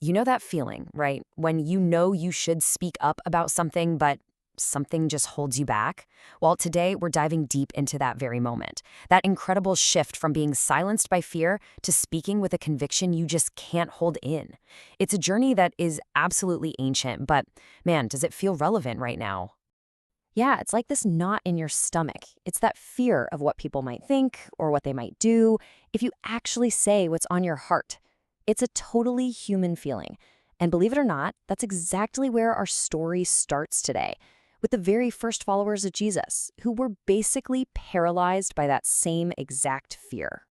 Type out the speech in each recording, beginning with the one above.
You know that feeling, right? When you know you should speak up about something, but something just holds you back? Well, today we're diving deep into that very moment. That incredible shift from being silenced by fear to speaking with a conviction you just can't hold in. It's a journey that is absolutely ancient, but man, does it feel relevant right now? Yeah, it's like this knot in your stomach. It's that fear of what people might think or what they might do if you actually say what's on your heart. It's a totally human feeling. And believe it or not, that's exactly where our story starts today, with the very first followers of Jesus, who were basically paralyzed by that same exact fear.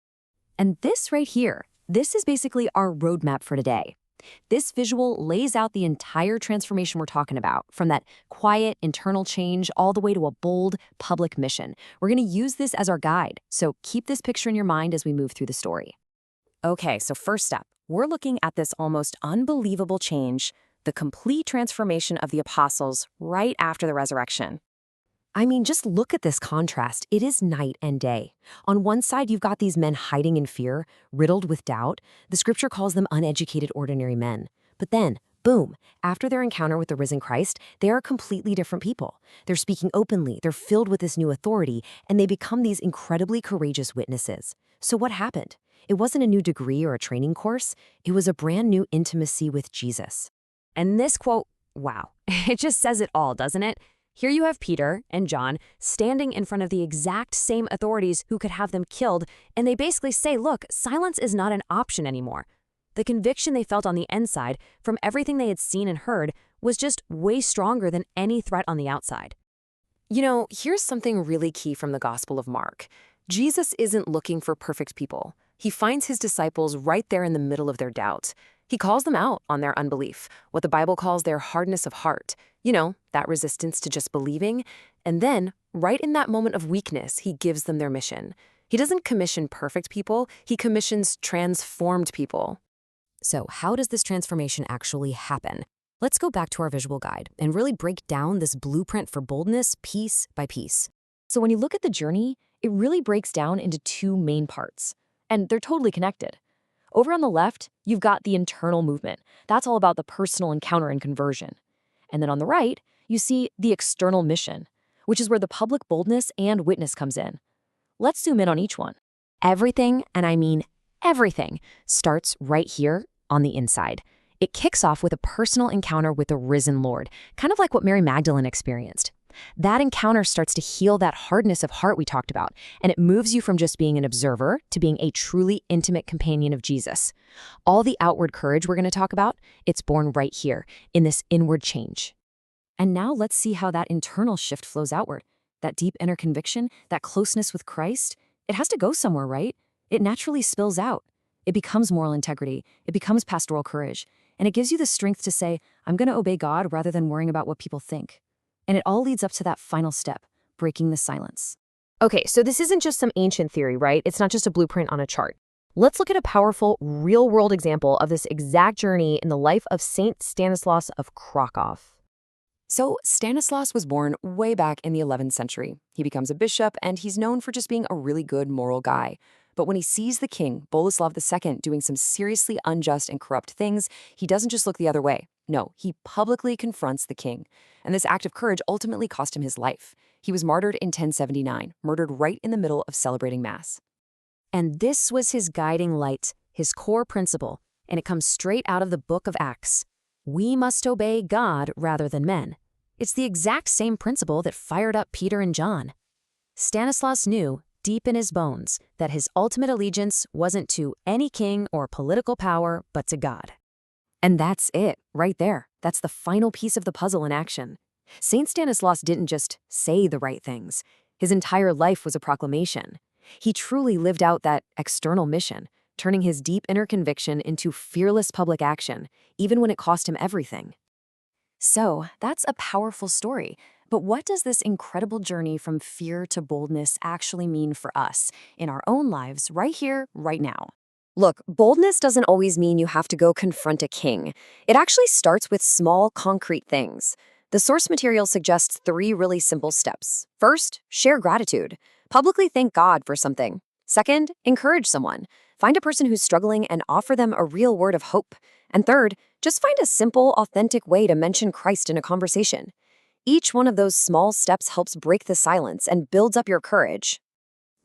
And this right here, this is basically our roadmap for today. This visual lays out the entire transformation we're talking about, from that quiet internal change all the way to a bold public mission. We're going to use this as our guide, so keep this picture in your mind as we move through the story. Okay, so first up, we're looking at this almost unbelievable change, the complete transformation of the apostles right after the resurrection. I mean, just look at this contrast. It is night and day. On one side, you've got these men hiding in fear, riddled with doubt. The scripture calls them uneducated, ordinary men. But then, boom, after their encounter with the risen Christ, they are completely different people. They're speaking openly, they're filled with this new authority, and they become these incredibly courageous witnesses. So what happened? It wasn't a new degree or a training course. It was a brand new intimacy with Jesus. And this quote, wow, it just says it all, doesn't it? Here you have Peter and John standing in front of the exact same authorities who could have them killed, and they basically say, look, silence is not an option anymore. The conviction they felt on the inside from everything they had seen and heard was just way stronger than any threat on the outside. You know, here's something really key from the Gospel of Mark. Jesus isn't looking for perfect people. He finds his disciples right there in the middle of their doubts. He calls them out on their unbelief, what the Bible calls their hardness of heart. You know, that resistance to just believing. And then, right in that moment of weakness, he gives them their mission. He doesn't commission perfect people, he commissions transformed people. So how does this transformation actually happen? Let's go back to our visual guide and really break down this blueprint for boldness piece by piece. So when you look at the journey, it really breaks down into two main parts, and they're totally connected. Over on the left, you've got the internal movement. That's all about the personal encounter and conversion. And then on the right, you see the external mission, which is where the public boldness and witness comes in. Let's zoom in on each one. Everything, and I mean everything, starts right here on the inside. It kicks off with a personal encounter with the risen Lord, kind of like what Mary Magdalene experienced. That encounter starts to heal that hardness of heart we talked about, and it moves you from just being an observer to being a truly intimate companion of Jesus. All the outward courage we're going to talk about, it's born right here, in this inward change. And now let's see how that internal shift flows outward. That deep inner conviction, that closeness with Christ, it has to go somewhere, right? It naturally spills out. It becomes moral integrity. It becomes pastoral courage. And it gives you the strength to say, I'm going to obey God rather than worrying about what people think. And it all leads up to that final step, breaking the silence. Okay, so this isn't just some ancient theory, right? It's not just a blueprint on a chart. Let's look at a powerful, real-world example of this exact journey in the life of Saint Stanislaus of Krakow. So Stanislaus was born way back in the 11th century. He becomes a bishop, and he's known for just being a really good moral guy. But when he sees the king, Boleslav II, doing some seriously unjust and corrupt things, he doesn't just look the other way. No, he publicly confronts the king. And this act of courage ultimately cost him his life. He was martyred in 1079, murdered right in the middle of celebrating Mass. And this was his guiding light, his core principle, and it comes straight out of the book of Acts. We must obey God rather than men. It's the exact same principle that fired up Peter and John. Stanislaus knew, deep in his bones, that his ultimate allegiance wasn't to any king or political power, but to God. And that's it, right there. That's the final piece of the puzzle in action. Saint Stanislaus didn't just say the right things. His entire life was a proclamation. He truly lived out that external mission, turning his deep inner conviction into fearless public action, even when it cost him everything. So, that's a powerful story. But what does this incredible journey from fear to boldness actually mean for us in our own lives right here, right now? Look, boldness doesn't always mean you have to go confront a king. It actually starts with small, concrete things. The source material suggests 3 really simple steps. First, share gratitude. Publicly thank God for something. Second, encourage someone. Find a person who's struggling and offer them a real word of hope. And third, just find a simple, authentic way to mention Christ in a conversation. Each one of those small steps helps break the silence and builds up your courage.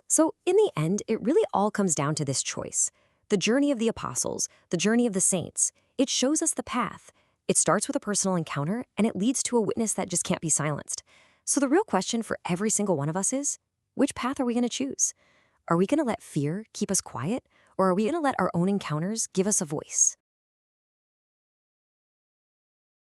So, in the end, it really all comes down to this choice. The journey of the apostles, the journey of the saints, it shows us the path. It starts with a personal encounter, and it leads to a witness that just can't be silenced. So the real question for every single one of us is, which path are we going to choose? Are we going to let fear keep us quiet, or are we going to let our own encounters give us a voice?